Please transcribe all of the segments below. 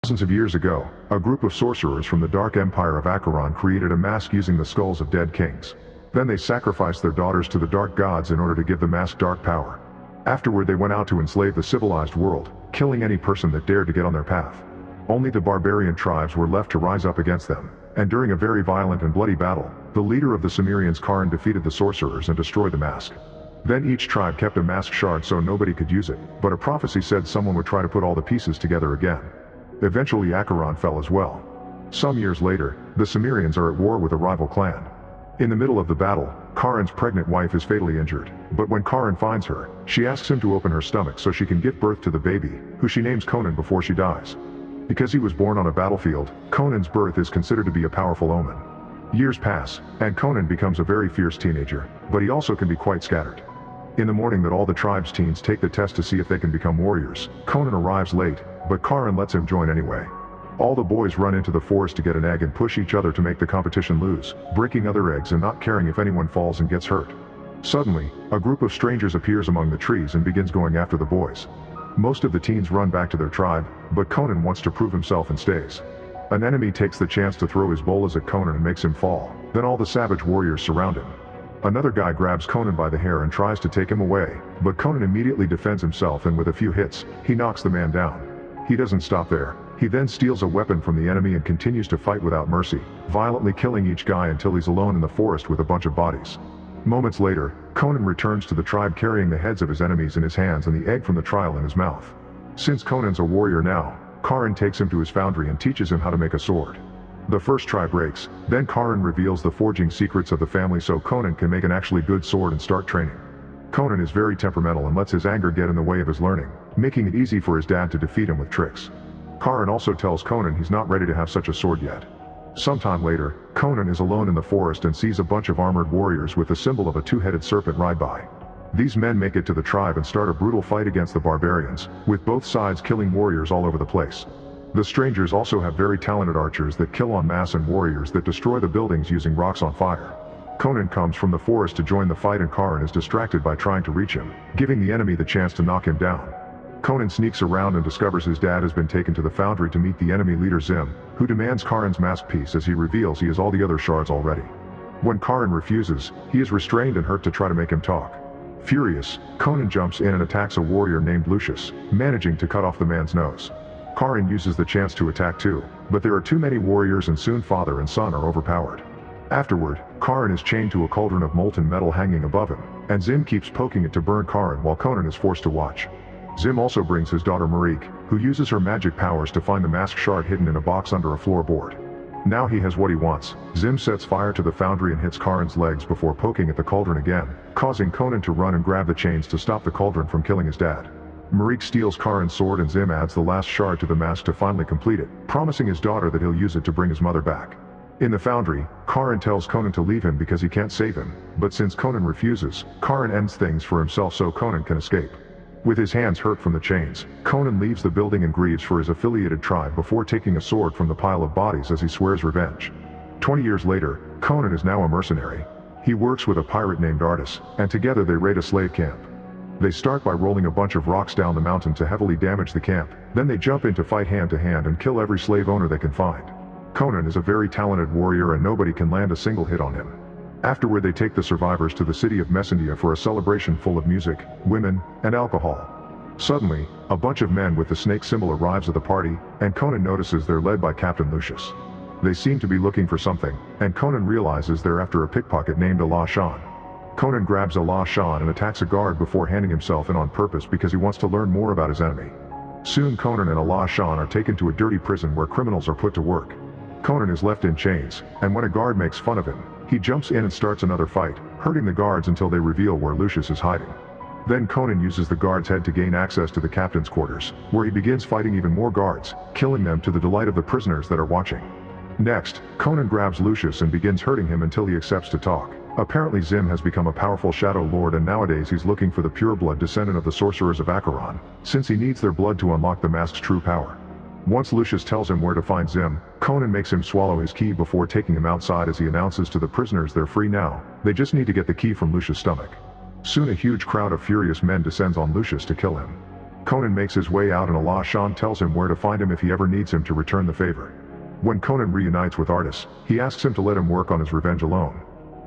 Thousands of years ago, a group of sorcerers from the Dark Empire of Acheron created a mask using the skulls of dead kings. Then they sacrificed their daughters to the dark gods in order to give the mask dark power. Afterward they went out to enslave the civilized world, killing any person that dared to get on their path. Only the barbarian tribes were left to rise up against them, and during a very violent and bloody battle, the leader of the Cimmerians, Charon, defeated the sorcerers and destroyed the mask. Then each tribe kept a mask shard so nobody could use it, but a prophecy said someone would try to put all the pieces together again. Eventually Acheron fell as well. Some years later, the Cimmerians are at war with a rival clan. In the middle of the battle, Charon's pregnant wife is fatally injured, but when Charon finds her, she asks him to open her stomach so she can give birth to the baby, who she names Conan before she dies. Because he was born on a battlefield, Conan's birth is considered to be a powerful omen. Years pass, and Conan becomes a very fierce teenager, but he also can be quite scattered. In the morning that all the tribe's teens take the test to see if they can become warriors, Conan arrives late, but Charon lets him join anyway. All the boys run into the forest to get an egg and push each other to make the competition lose, breaking other eggs and not caring if anyone falls and gets hurt. Suddenly, a group of strangers appears among the trees and begins going after the boys. Most of the teens run back to their tribe, but Conan wants to prove himself and stays. An enemy takes the chance to throw his bolas at Conan and makes him fall, then all the savage warriors surround him. Another guy grabs Conan by the hair and tries to take him away, but Conan immediately defends himself and with a few hits, he knocks the man down. He doesn't stop there. He then steals a weapon from the enemy and continues to fight without mercy, violently killing each guy until he's alone in the forest with a bunch of bodies. Moments later, Conan returns to the tribe carrying the heads of his enemies in his hands and the egg from the trial in his mouth. Since Conan's a warrior now, Charon takes him to his foundry and teaches him how to make a sword. The first try breaks, then Charon reveals the forging secrets of the family so Conan can make an actually good sword and start training. Conan is very temperamental and lets his anger get in the way of his learning, making it easy for his dad to defeat him with tricks. Charon also tells Conan he's not ready to have such a sword yet. Sometime later, Conan is alone in the forest and sees a bunch of armored warriors with the symbol of a two-headed serpent ride by. These men make it to the tribe and start a brutal fight against the barbarians, with both sides killing warriors all over the place. The strangers also have very talented archers that kill en masse and warriors that destroy the buildings using rocks on fire. Conan comes from the forest to join the fight and Charon is distracted by trying to reach him, giving the enemy the chance to knock him down. Conan sneaks around and discovers his dad has been taken to the foundry to meet the enemy leader Zim, who demands Charon's mask piece as he reveals he has all the other shards already. When Charon refuses, he is restrained and hurt to try to make him talk. Furious, Conan jumps in and attacks a warrior named Lucius, managing to cut off the man's nose. Charon uses the chance to attack too, but there are too many warriors and soon father and son are overpowered. Afterward, Charon is chained to a cauldron of molten metal hanging above him, and Zim keeps poking it to burn Charon while Conan is forced to watch. Zim also brings his daughter Marique, who uses her magic powers to find the mask shard hidden in a box under a floorboard. Now he has what he wants. Zim sets fire to the foundry and hits Charon's legs before poking at the cauldron again, causing Conan to run and grab the chains to stop the cauldron from killing his dad. Marique steals Charon's sword and Zim adds the last shard to the mask to finally complete it, promising his daughter that he'll use it to bring his mother back. In the foundry, Charon tells Conan to leave him because he can't save him, but since Conan refuses, Charon ends things for himself so Conan can escape. With his hands hurt from the chains, Conan leaves the building and grieves for his affiliated tribe before taking a sword from the pile of bodies as he swears revenge. 20 years later, Conan is now a mercenary. He works with a pirate named Artis, and together they raid a slave camp. They start by rolling a bunch of rocks down the mountain to heavily damage the camp, then they jump in to fight hand to hand and kill every slave owner they can find. Conan is a very talented warrior and nobody can land a single hit on him. Afterward they take the survivors to the city of Messendia for a celebration full of music, women, and alcohol. Suddenly, a bunch of men with the snake symbol arrives at the party, and Conan notices they're led by Captain Lucius. They seem to be looking for something, and Conan realizes they're after a pickpocket named Allah Shan. Conan grabs Allah Shan and attacks a guard before handing himself in on purpose because he wants to learn more about his enemy. Soon Conan and Allah Shan are taken to a dirty prison where criminals are put to work. Conan is left in chains, and when a guard makes fun of him, he jumps in and starts another fight, hurting the guards until they reveal where Lucius is hiding. Then Conan uses the guard's head to gain access to the captain's quarters, where he begins fighting even more guards, killing them to the delight of the prisoners that are watching. Next, Conan grabs Lucius and begins hurting him until he accepts to talk. Apparently Zim has become a powerful shadow lord and nowadays he's looking for the pureblood descendant of the sorcerers of Acheron, since he needs their blood to unlock the mask's true power. Once Lucius tells him where to find Zim, Conan makes him swallow his key before taking him outside as he announces to the prisoners they're free now, they just need to get the key from Lucius' stomach. Soon a huge crowd of furious men descends on Lucius to kill him. Conan makes his way out and Allah Shan tells him where to find him if he ever needs him to return the favor. When Conan reunites with Artis, he asks him to let him work on his revenge alone.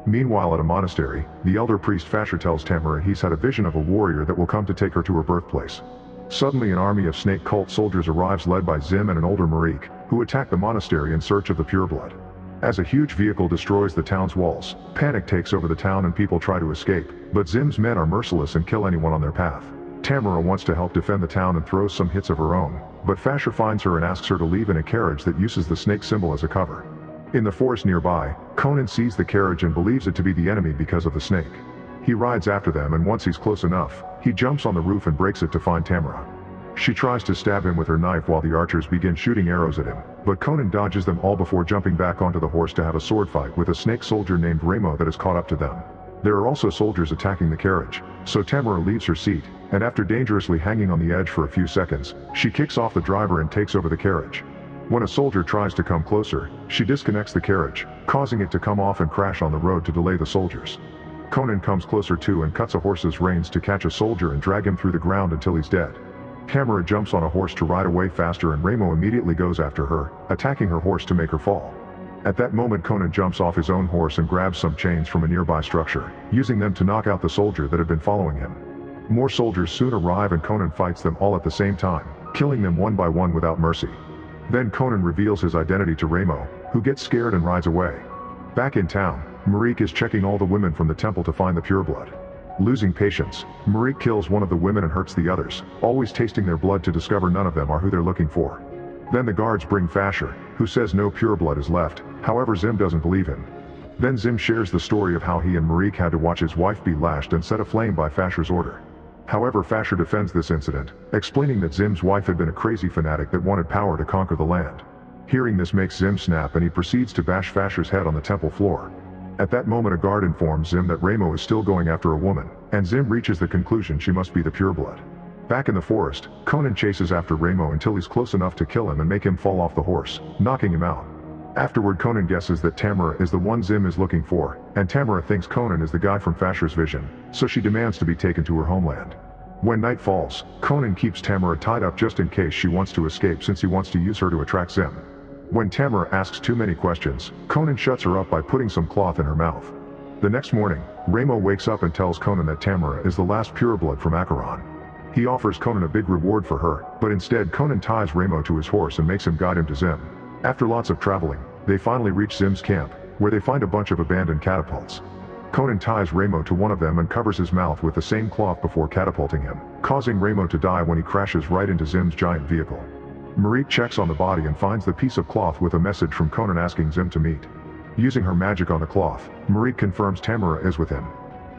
Meanwhile at a monastery, the elder priest Fasher tells Tamara he's had a vision of a warrior that will come to take her to her birthplace. Suddenly an army of snake cult soldiers arrives led by Zim and an older Marik, who attack the monastery in search of the pureblood. As a huge vehicle destroys the town's walls, panic takes over the town and people try to escape, but Zim's men are merciless and kill anyone on their path. Tamara wants to help defend the town and throws some hits of her own, but Fasher finds her and asks her to leave in a carriage that uses the snake symbol as a cover. In the forest nearby, Conan sees the carriage and believes it to be the enemy because of the snake. He rides after them and once he's close enough, he jumps on the roof and breaks it to find Tamara. She tries to stab him with her knife while the archers begin shooting arrows at him, but Conan dodges them all before jumping back onto the horse to have a sword fight with a snake soldier named Ramo that has caught up to them. There are also soldiers attacking the carriage, so Tamara leaves her seat, and after dangerously hanging on the edge for a few seconds, she kicks off the driver and takes over the carriage. When a soldier tries to come closer, she disconnects the carriage, causing it to come off and crash on the road to delay the soldiers. Conan comes closer too and cuts a horse's reins to catch a soldier and drag him through the ground until he's dead. Tamara jumps on a horse to ride away faster and Ramo immediately goes after her, attacking her horse to make her fall. At that moment Conan jumps off his own horse and grabs some chains from a nearby structure, using them to knock out the soldier that had been following him. More soldiers soon arrive and Conan fights them all at the same time, killing them one by one without mercy. Then Conan reveals his identity to Ramo, who gets scared and rides away. Back in town, Marik is checking all the women from the temple to find the pureblood. Losing patience, Marik kills one of the women and hurts the others, always tasting their blood to discover none of them are who they're looking for. Then the guards bring Fasher, who says no pureblood is left, however Zim doesn't believe him. Then Zim shares the story of how he and Marik had to watch his wife be lashed and set aflame by Fasher's order. However, Fasher defends this incident, explaining that Zim's wife had been a crazy fanatic that wanted power to conquer the land. Hearing this makes Zim snap and he proceeds to bash Fasher's head on the temple floor. At that moment a guard informs Zim that Ramo is still going after a woman, and Zim reaches the conclusion she must be the pureblood. Back in the forest, Conan chases after Ramo until he's close enough to kill him and make him fall off the horse, knocking him out. Afterward Conan guesses that Tamara is the one Zim is looking for, and Tamara thinks Conan is the guy from Fasher's vision, so she demands to be taken to her homeland. When night falls, Conan keeps Tamara tied up just in case she wants to escape since he wants to use her to attract Zim. When Tamara asks too many questions, Conan shuts her up by putting some cloth in her mouth. The next morning, Ramo wakes up and tells Conan that Tamara is the last pureblood from Acheron. He offers Conan a big reward for her, but instead Conan ties Ramo to his horse and makes him guide him to Zim. After lots of traveling, they finally reach Zim's camp, where they find a bunch of abandoned catapults. Conan ties Ramo to one of them and covers his mouth with the same cloth before catapulting him, causing Ramo to die when he crashes right into Zim's giant vehicle. Marik checks on the body and finds the piece of cloth with a message from Conan asking Zim to meet. Using her magic on the cloth, Marik confirms Tamara is with him.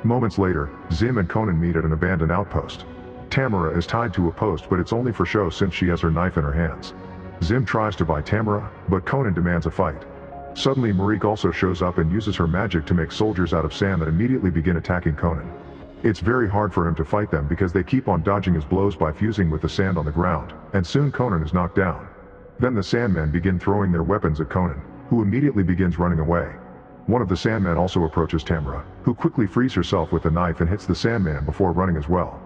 Moments later, Zim and Conan meet at an abandoned outpost. Tamara is tied to a post but it's only for show since she has her knife in her hands. Zim tries to buy Tamara, but Conan demands a fight. Suddenly Marik also shows up and uses her magic to make soldiers out of sand that immediately begin attacking Conan. It's very hard for him to fight them because they keep on dodging his blows by fusing with the sand on the ground, and soon Conan is knocked down. Then the Sandmen begin throwing their weapons at Conan, who immediately begins running away. One of the Sandmen also approaches Tamara, who quickly frees herself with the knife and hits the Sandman before running as well.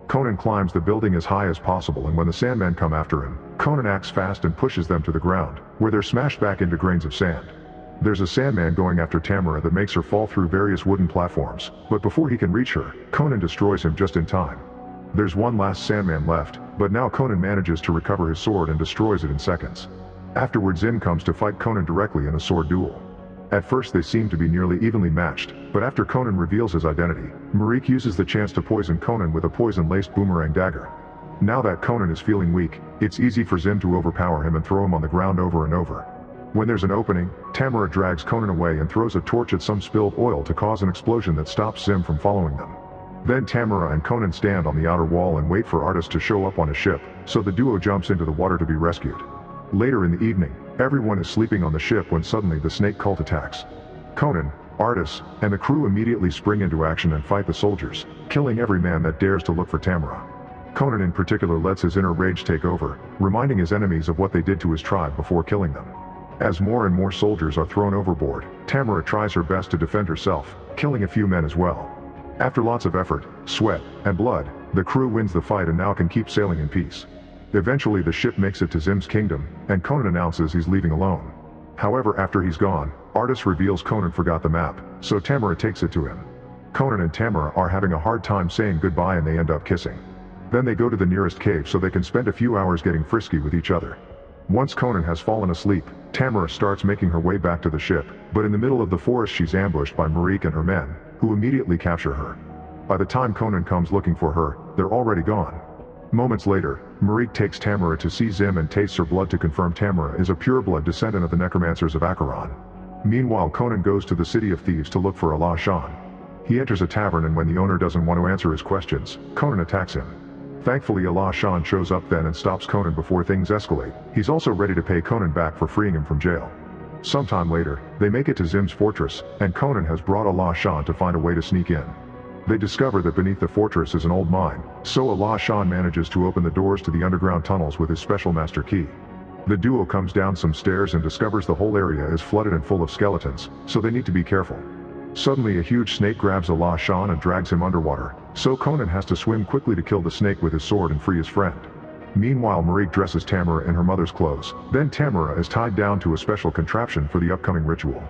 Conan climbs the building as high as possible and when the Sandmen come after him, Conan acts fast and pushes them to the ground, where they're smashed back into grains of sand. There's a Sandman going after Tamara that makes her fall through various wooden platforms, but before he can reach her, Conan destroys him just in time. There's one last Sandman left, but now Conan manages to recover his sword and destroys it in seconds. Afterward Zim comes to fight Conan directly in a sword duel. At first they seem to be nearly evenly matched, but after Conan reveals his identity, Marik uses the chance to poison Conan with a poison-laced boomerang dagger. Now that Conan is feeling weak, it's easy for Zim to overpower him and throw him on the ground over and over. When there's an opening, Tamara drags Conan away and throws a torch at some spilled oil to cause an explosion that stops Zim from following them. Then Tamara and Conan stand on the outer wall and wait for Artis to show up on a ship, so the duo jumps into the water to be rescued. Later in the evening, everyone is sleeping on the ship when suddenly the snake cult attacks. Conan, Artis, and the crew immediately spring into action and fight the soldiers, killing every man that dares to look for Tamara. Conan in particular lets his inner rage take over, reminding his enemies of what they did to his tribe before killing them. As more and more soldiers are thrown overboard, Tamara tries her best to defend herself, killing a few men as well. After lots of effort, sweat, and blood, the crew wins the fight and now can keep sailing in peace. Eventually the ship makes it to Zim's kingdom, and Conan announces he's leaving alone. However, after he's gone, Artus reveals Conan forgot the map, so Tamara takes it to him. Conan and Tamara are having a hard time saying goodbye and they end up kissing. Then they go to the nearest cave so they can spend a few hours getting frisky with each other. Once Conan has fallen asleep, Tamara starts making her way back to the ship, but in the middle of the forest she's ambushed by Marique and her men, who immediately capture her. By the time Conan comes looking for her, they're already gone. Moments later, Marique takes Tamara to see Zim and tastes her blood to confirm Tamara is a pureblood descendant of the necromancers of Acheron. Meanwhile, Conan goes to the city of thieves to look for Allah Shan. He enters a tavern and when the owner doesn't want to answer his questions, Conan attacks him. Thankfully Allah Shan shows up then and stops Conan before things escalate. He's also ready to pay Conan back for freeing him from jail. Sometime later, they make it to Zim's fortress, and Conan has brought Allah Shan to find a way to sneak in. They discover that beneath the fortress is an old mine, so Allah Shan manages to open the doors to the underground tunnels with his special master key. The duo comes down some stairs and discovers the whole area is flooded and full of skeletons, so they need to be careful. Suddenly a huge snake grabs Allah Shan and drags him underwater, so Conan has to swim quickly to kill the snake with his sword and free his friend. Meanwhile Marique dresses Tamara in her mother's clothes, then Tamara is tied down to a special contraption for the upcoming ritual.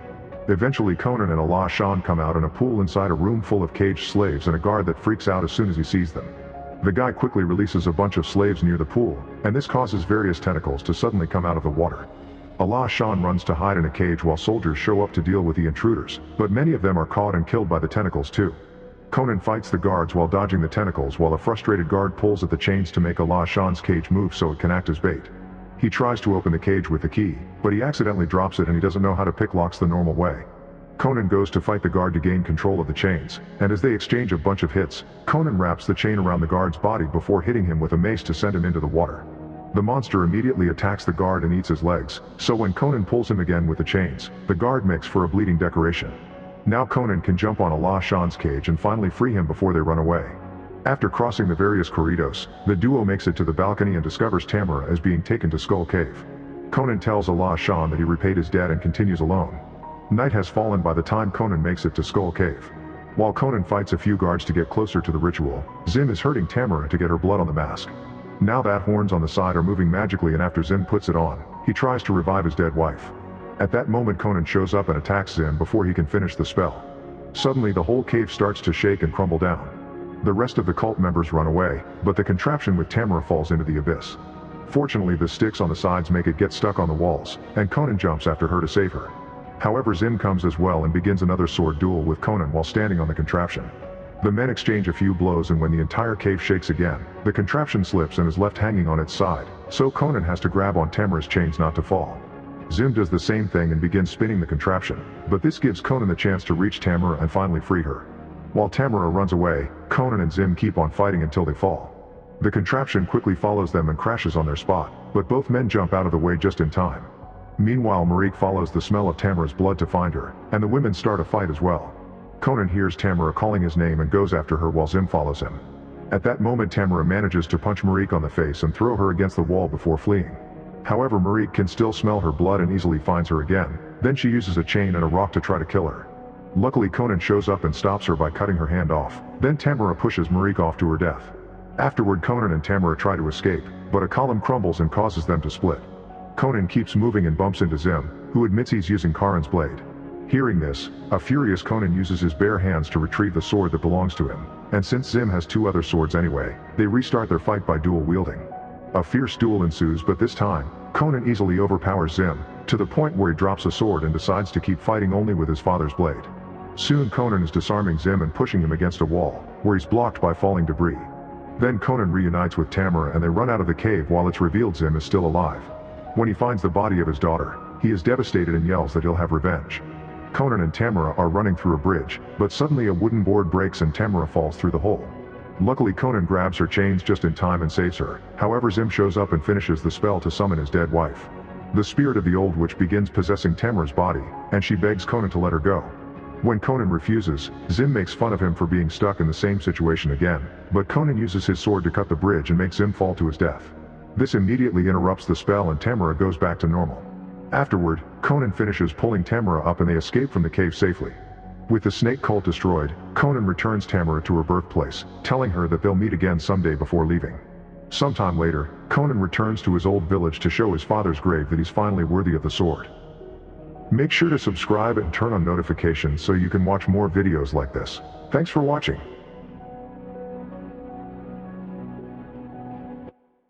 Eventually Conan and Allah Shan come out in a pool inside a room full of caged slaves and a guard that freaks out as soon as he sees them. The guy quickly releases a bunch of slaves near the pool, and this causes various tentacles to suddenly come out of the water. Allah Shan runs to hide in a cage while soldiers show up to deal with the intruders, but many of them are caught and killed by the tentacles too. Conan fights the guards while dodging the tentacles while a frustrated guard pulls at the chains to make Allah Shan's cage move so it can act as bait. He tries to open the cage with the key, but he accidentally drops it and he doesn't know how to pick locks the normal way. Conan goes to fight the guard to gain control of the chains, and as they exchange a bunch of hits, Conan wraps the chain around the guard's body before hitting him with a mace to send him into the water. The monster immediately attacks the guard and eats his legs, so when Conan pulls him again with the chains, the guard makes for a bleeding decoration. Now Conan can jump on Allah Shan's cage and finally free him before they run away. After crossing the various corridors, the duo makes it to the balcony and discovers Tamara as being taken to Skull Cave. Conan tells Allah Shan that he repaid his debt and continues alone. Night has fallen by the time Conan makes it to Skull Cave. While Conan fights a few guards to get closer to the ritual, Zim is hurting Tamara to get her blood on the mask. Now that horns on the side are moving magically and after Zim puts it on, he tries to revive his dead wife. At that moment Conan shows up and attacks Zim before he can finish the spell. Suddenly the whole cave starts to shake and crumble down. The rest of the cult members run away, but the contraption with Tamara falls into the abyss. Fortunately the sticks on the sides make it get stuck on the walls, and Conan jumps after her to save her. However, Zim comes as well and begins another sword duel with Conan while standing on the contraption. The men exchange a few blows and when the entire cave shakes again, the contraption slips and is left hanging on its side, so Conan has to grab on Tamara's chains not to fall. Zim does the same thing and begins spinning the contraption, but this gives Conan the chance to reach Tamara and finally free her. While Tamara runs away, Conan and Zim keep on fighting until they fall. The contraption quickly follows them and crashes on their spot, but both men jump out of the way just in time. Meanwhile Marique follows the smell of Tamara's blood to find her, and the women start a fight as well. Conan hears Tamara calling his name and goes after her while Zim follows him. At that moment Tamara manages to punch Marique on the face and throw her against the wall before fleeing. However, Marique can still smell her blood and easily finds her again, then she uses a chain and a rock to try to kill her. Luckily Conan shows up and stops her by cutting her hand off, then Tamara pushes Marique off to her death. Afterward Conan and Tamara try to escape, but a column crumbles and causes them to split. Conan keeps moving and bumps into Zim, who admits he's using Charon's blade. Hearing this, a furious Conan uses his bare hands to retrieve the sword that belongs to him, and since Zim has two other swords anyway, they restart their fight by dual wielding. A fierce duel ensues, but this time, Conan easily overpowers Zim, to the point where he drops a sword and decides to keep fighting only with his father's blade. Soon Conan is disarming Zim and pushing him against a wall, where he's blocked by falling debris. Then Conan reunites with Tamara and they run out of the cave while it's revealed Zim is still alive. When he finds the body of his daughter, he is devastated and yells that he'll have revenge. Conan and Tamara are running through a bridge, but suddenly a wooden board breaks and Tamara falls through the hole. Luckily Conan grabs her chains just in time and saves her, however Zim shows up and finishes the spell to summon his dead wife. The spirit of the old witch begins possessing Tamara's body, and she begs Conan to let her go. When Conan refuses, Zim makes fun of him for being stuck in the same situation again, but Conan uses his sword to cut the bridge and makes Zim fall to his death. This immediately interrupts the spell and Tamara goes back to normal. Afterward, Conan finishes pulling Tamara up and they escape from the cave safely. With the snake cult destroyed, Conan returns Tamara to her birthplace, telling her that they'll meet again someday before leaving. Sometime later, Conan returns to his old village to show his father's grave that he's finally worthy of the sword. Make sure to subscribe and turn on notifications so you can watch more videos like this. Thanks for watching.